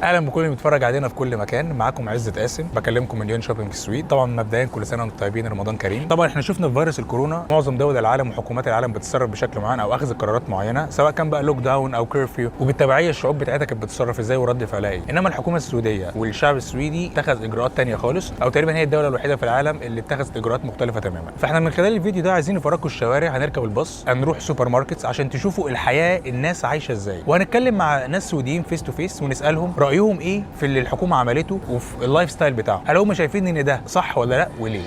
اهلا بكل اللي بيتفرج علينا في كل مكان. معاكم عزة قاسم، بكلمكم من شوبينج السويد. طبعا مبدئيا كل سنه وانتم طيبين، رمضان كريم. طبعا احنا شفنا في فيروس الكورونا معظم دول العالم وحكومات العالم بتتصرف بشكل معين او اخذ قرارات معينه، سواء كان بقى لوك داون او كيرفيو، وبالتبعيه الشعوب بتاعتها كانت بتتصرف ازاي ورد فعلها ايه. انما الحكومه السويديه والشعب السويدي اتخذ اجراءات ثانيه خالص، او تقريبا هي الدوله الوحيده في العالم اللي اتخذت اجراءات مختلفه تماما. فاحنا من خلال الفيديو ده عايزين نفرجكم الشوارع، هنركب الباص، هنروح سوبر ماركتس عشان تشوفوا الحياه الناس عايشه ازاي، وهنتكلم مع ناس سويديين فيس تو فيس ونسالهم رايهم ايه في اللي الحكومه عملته وفي اللايف ستايل بتاعهم. هل هم شايفين ان ده صح ولا لا وليه؟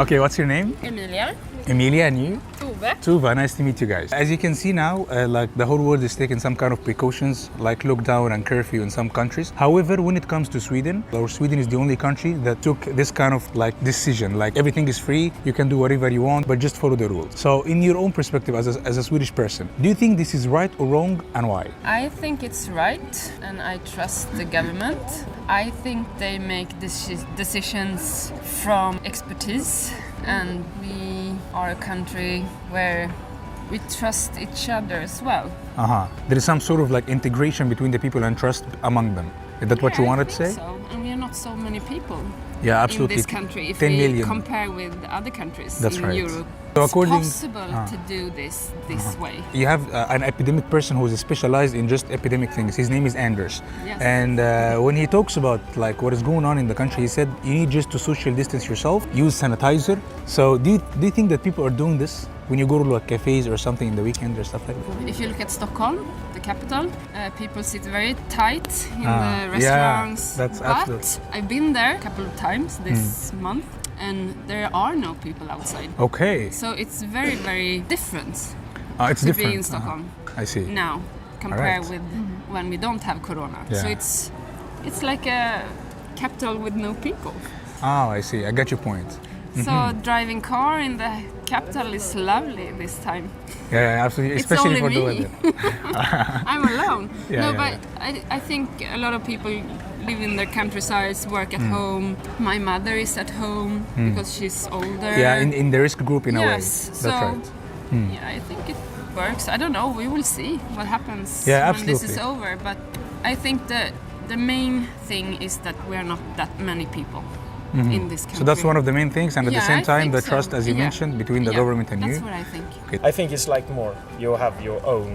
Okay, what's your name? Emilia. Emilia, and you? Tove. Tuva, nice to meet you guys. As you can see now, like the whole world is taking some kind of precautions, like lockdown and curfew in some countries. However, when it comes to Sweden, Sweden is the only country that took this kind of like decision, like everything is free, you can do whatever you want, but just follow the rules. So in your own perspective as a Swedish person, do you think this is right or wrong, and why? I think it's right, and I trust the government. I think they make decisions from expertise, and we are a country where we trust each other as well. There is some sort of like integration between the people and trust among them. Is that what you wanted to say? So. And we are not so many people. Yeah, absolutely. In this country, if 10 we million. compare with other countries That's in right. Europe. So it's according possible to do this way. You have an epidemic person who is specialized in just epidemic things. His name is Anders. Yes. And when he talks about like what is going on in the country, he said you need just to social distance yourself, use sanitizer. So do you think that people are doing this when you go to like cafes or something in the weekend or stuff like that? If you look at Stockholm, the capital, people sit very tight in the restaurants. Yeah, that's but absolutely. I've been there a couple of times this month, and there are no people outside. Okay. So it's very, very different It's to different. be in Stockholm I see. now compared Alright. with when we don't have Corona. Yeah. So it's like a capital with no people. Oh, I see. I get your point. So driving car in the capital is lovely this time. Yeah, absolutely. It's Especially only for the me. weather. I'm alone. Yeah, but I think a lot of people live in their countrysides, work at home. My mother is at home because she's older. Yeah, in the risk group in a way. Yes, That's so right. yeah, I think it works. I don't know. We will see what happens Yeah, when this is absolutely. over. But I think the main thing is that we are not that many people in this country. So that's one of the main things, and at the same I time, think the so. trust, as you Yeah. mentioned, between the Yeah, government and that's you. what I think. I think it's like more, you have your own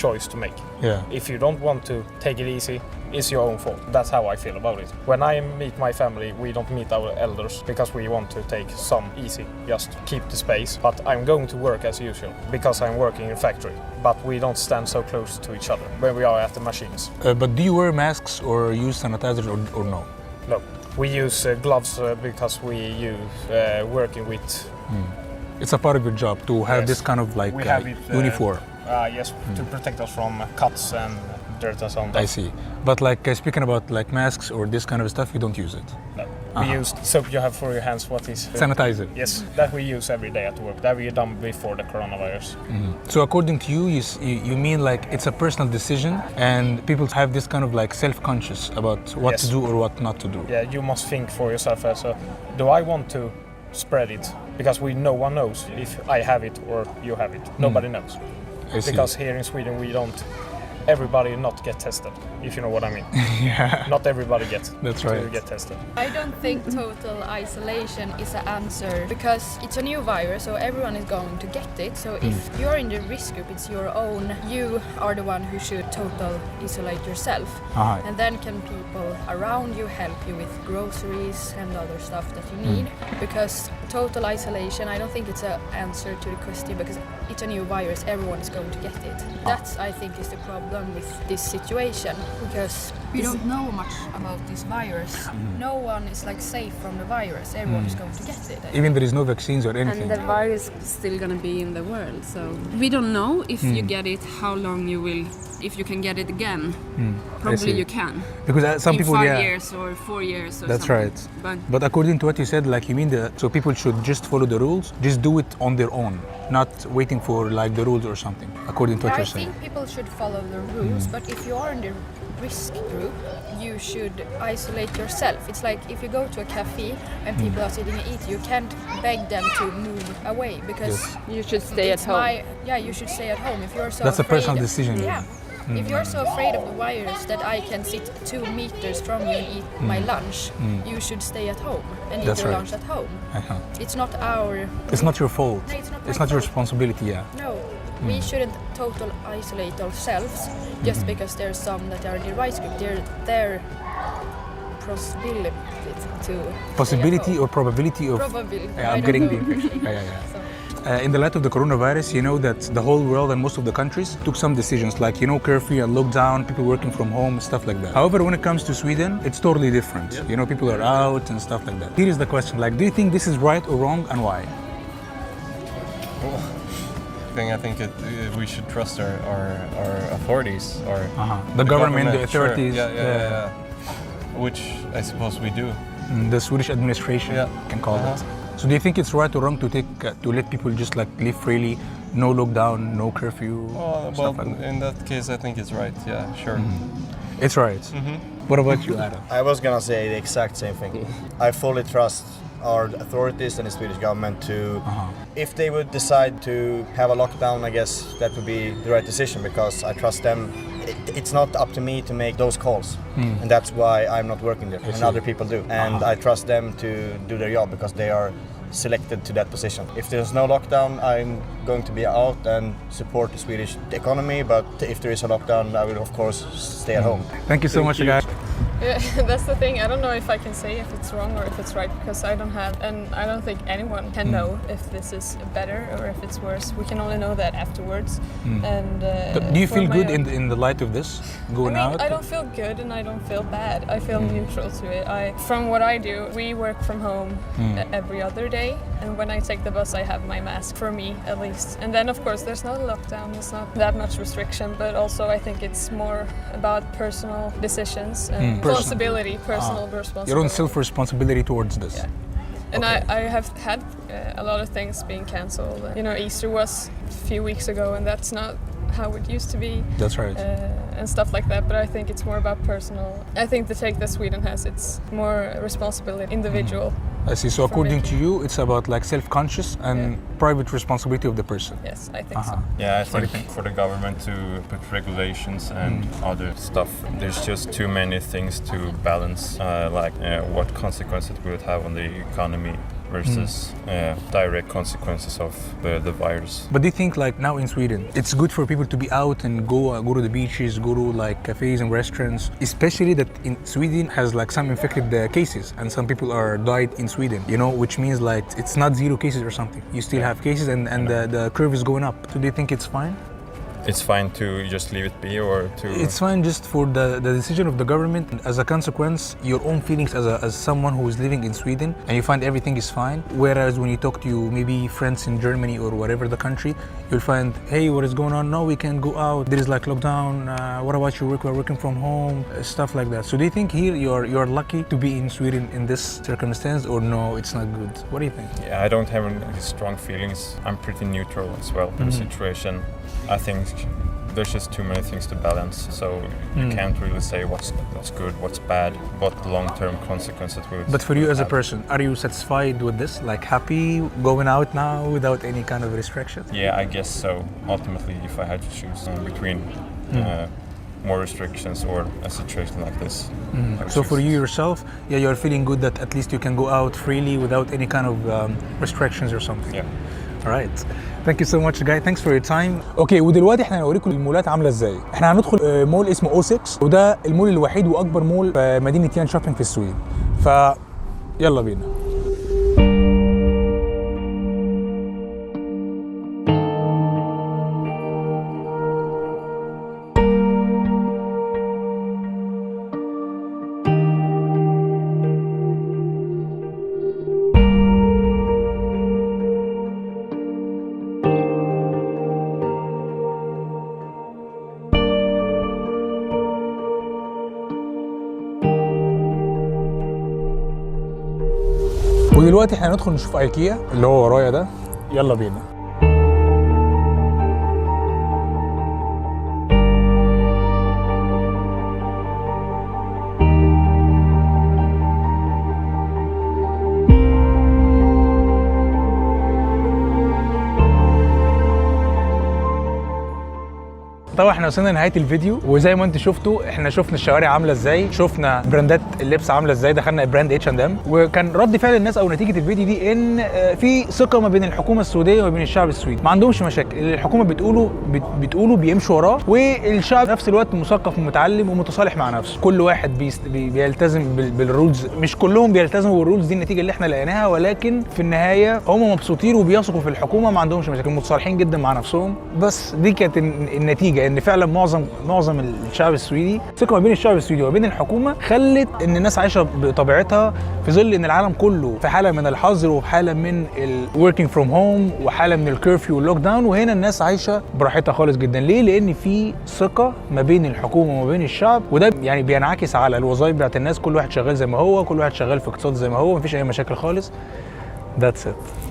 choice to make. Yeah. If you don't want to take it easy, it's your own fault. That's how I feel about it. When I meet my family, we don't meet our elders because we want to take some easy, just keep the space. But I'm going to work as usual because I'm working in a factory. But we don't stand so close to each other when we are at the machines. But do you wear masks or use sanitizers or no? No. We use gloves because we use working with. It's a part of your job to have Yes. this kind of like We have it, uniform. Yes, to protect us from cuts and dirt and so on. I see. But like speaking about like masks or this kind of stuff, you don't use it. No. We use soap you have for your hands. What is Sanitizer. Yes, that we use every day at work. That we done before the coronavirus. So according to you, you mean like it's a personal decision, and people have this kind of like self-conscious about what Yes. to do or what not to do. Yeah, you must think for yourself as a, do I want to spread it? Because no one knows if I have it or you have it. Nobody knows. I see. Because here in Sweden we don't, everybody not get tested, if you know what I mean. Yeah. Not everybody gets That's to right. get tested. I don't think total isolation is an answer because it's a new virus, so everyone is going to get it. So if you're in the risk group, it's your own. You are the one who should total isolate yourself. And then can people around you help you with groceries and other stuff that you need? Because total isolation, I don't think it's an answer to the question because it's a new virus, everyone is going to get it. That's, I think, is the problem. on with this situation because we don't know much about this virus. No one is like safe from the virus. Everyone is going to get it. Even there is no vaccines or anything. And the virus is still gonna be in the world, so we don't know if you get it, how long you will, if you can get it again. Probably you can. Because some in people, 5 years or 4 years or that's something. right. But according to what you said, like you mean that so people should just follow the rules, just do it on their own, not waiting for like the rules or something. According to what I you're saying. think people should follow the rules, but if you are in the risk group, you should isolate yourself. It's like if you go to a cafe and people are sitting and eat, you can't beg them to move away because You should stay at home. You should stay at home. If you're so That's a afraid, personal decision. Yeah. If you're so afraid of the virus that I can sit 2 meters from you and eat my lunch, you should stay at home and eat That's your right. lunch at home. Uh-huh. It's not our... It's not your fault. No, it's not my It's not your fault. responsibility. Yeah. No, we shouldn't total isolate ourselves just because there's some that are in the risk group. They're possibility to Possibility or probability of probability. yeah, of getting the infection. In the light of the coronavirus, you know that the whole world and most of the countries took some decisions like, you know, curfew and lockdown, people working from home, stuff like that. However, when it comes to Sweden, it's totally different. You know, people are out and stuff like that. Here is the question, like, do you think this is right or wrong and why? I think we should trust our authorities or The government, the authorities. Sure. Yeah. Which I suppose we do. The Swedish administration can call it. So do you think it's right or wrong to let people just like live freely, no lockdown, no curfew? Well, in that case, I think it's right. Yeah, sure. It's right. What about you, Adam? I was gonna say the exact same thing. I fully trust our authorities and the Swedish government to, if they would decide to have a lockdown, I guess that would be the right decision because I trust them. It's not up to me to make those calls, and that's why I'm not working there, and other people do. And I trust them to do their job because they are selected to that position. If there's no lockdown, I'm going to be out and support the Swedish economy, but if there is a lockdown, I will of course stay at home. Thank you so much, guys. Yeah, that's the thing. I don't know if I can say if it's wrong or if it's right because I don't have, and I don't think anyone can know if this is better or if it's worse. We can only know that afterwards. And Do you feel good own, in the light of this going out? I don't feel good and I don't feel bad. I feel neutral to it. From what I do, we work from home every other day, and when I take the bus, I have my mask for me at least. And then, of course, there's no lockdown. There's not that much restriction, but also I think it's more about personal decisions and responsibility, personal responsibility. Your own self-responsibility towards this. Yeah. And I have had a lot of things being cancelled. You know, Easter was a few weeks ago, and that's not how it used to be. That's right. And stuff like that. But I think it's more about personal. I think the take that Sweden has, it's more responsibility, individual. I see. So according to you, it's about like self-conscious and private responsibility of the person. Yes, I think so. Yeah, I think for the government to put regulations and other stuff, there's just too many things to balance, what consequences it would have on the economy versus direct consequences of the virus. But do you think like now in Sweden, it's good for people to be out and go to the beaches, go to like cafes and restaurants, especially that in Sweden has like some infected cases and some people are died in Sweden, you know, which means like it's not 0 cases or something. You still have cases and the curve is going up. So do you think it's fine? It's fine to just leave it be or to... It's fine just for the decision of the government. As a consequence, your own feelings as someone who is living in Sweden and you find everything is fine. Whereas when you talk to maybe friends in Germany or whatever the country, you'll find, hey, what is going on? No, we can't go out. There is like lockdown. What about your work? We're working from home. Stuff like that. So do you think here you're lucky to be in Sweden in this circumstance or no, it's not good? What do you think? Yeah, I don't have any strong feelings. I'm pretty neutral as well in the situation. I think there's just too many things to balance, so you can't really say what's good, what's bad, what the long-term consequences will. But for you as a person, are you satisfied with this? Like happy going out now without any kind of restrictions? Yeah, I guess so. Ultimately, if I had to choose between more restrictions or a situation like this. So for you yourself, you're feeling good that at least you can go out freely without any kind of restrictions or something. Yeah. All right. Thank you so much guys. Thanks for your time. اوكي ودلوقتي احنا هنوريكم المولات عامله ازاي. احنا هندخل مول اسمه او 6 وده المول الوحيد واكبر مول في مدينه يان شوبينج في السويد. يلا بينا. ودلوقتي احنا هندخل نشوف ايكيا اللي هو ورايا ده. يلا بينا. طبعا احنا وصلنا لنهايه الفيديو، وزي ما انتم شفتوا احنا شفنا الشوارع عامله ازاي، شفنا براندات اللبس عامله ازاي، دخلنا براند H&M، وكان رد فعل الناس او نتيجه الفيديو دي ان في ثقه ما بين الحكومه السعوديه وما بين الشعب السويدي، ما عندهمش مشاكل، اللي الحكومه بتقوله بيمشوا وراه، والشعب في نفس الوقت مثقف ومتعلم ومتصالح مع نفسه، كل واحد بيلتزم بالرولز، مش كلهم بيلتزموا بالرولز دي النتيجه اللي احنا لقيناها، ولكن في النهايه هم مبسوطين وبيثقوا في الحكومه، ما عندهمش مشاكل، متصالحين جدا مع نفسهم. بس دي كانت النتيجه، ان فعلا معظم الشعب السويدي، ثقه ما بين الشعب السويدي وما بين الحكومه خلت ان الناس عايشه بطبيعتها في ظل ان العالم كله في حاله من الحظر وفي حاله من الوركينج فروم هوم وحاله من الكيرفيو واللوك داون، وهنا الناس عايشه براحتها خالص جدا. ليه؟ لان في ثقه ما بين الحكومه وما بين الشعب، وده يعني بينعكس على الوظائف بتاعت الناس، كل واحد شغال زي ما هو، كل واحد شغال في اقتصاد زي ما هو، مفيش اي مشاكل خالص. That's it.